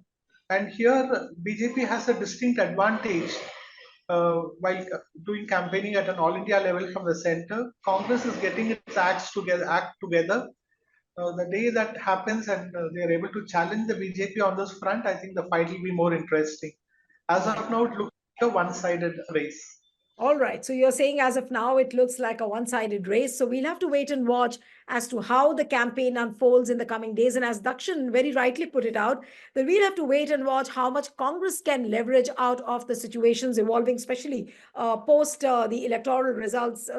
And here BJP has a distinct advantage while doing campaigning at an all India level from the center. Congress is getting its act together. The day that happens and they are able to challenge the BJP on this front, I think the fight will be more interesting. As of now, it looks like a one-sided race. All right. So you're saying as of now, it looks like a one-sided race. So we'll have to wait and watch as to how the campaign unfolds in the coming days. And as Dakshin very rightly put it out, that we'll have to wait and watch how much Congress can leverage out of the situations evolving, especially post the electoral results,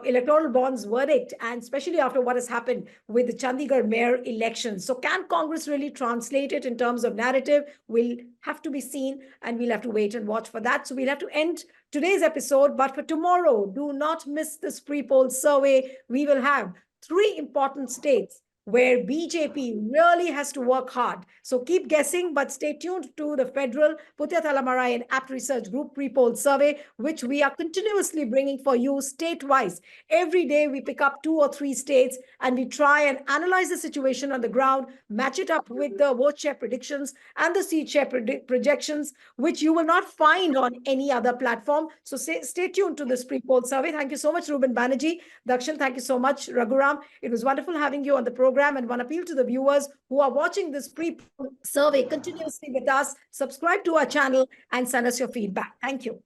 electoral bonds verdict, and especially after what has happened with the Chandigarh mayor election. So can Congress really translate it in terms of narrative? Will have to be seen, and we'll have to wait and watch for that. So we'll have to end today's episode, but for tomorrow, do not miss this pre-poll survey. We will have 3 important states where BJP really has to work hard. So keep guessing, but stay tuned to the Federal-Puthiyathalaimurai-Apt Research Group pre-poll survey, which we are continuously bringing for you state-wise. Every day we pick up 2 or 3 states and we try and analyze the situation on the ground, match it up with the vote share predictions and the seat share projections, which you will not find on any other platform. So stay tuned to this pre-poll survey. Thank you so much, Ruben Banerjee. Dakshin, thank you so much, Raghuram. It was wonderful having you on the program, and one appeal to the viewers who are watching this pre-poll survey continuously with us, subscribe to our channel and send us your feedback. Thank you.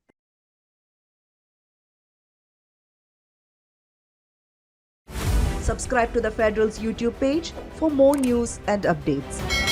Subscribe to the Federal's YouTube page for more news and updates.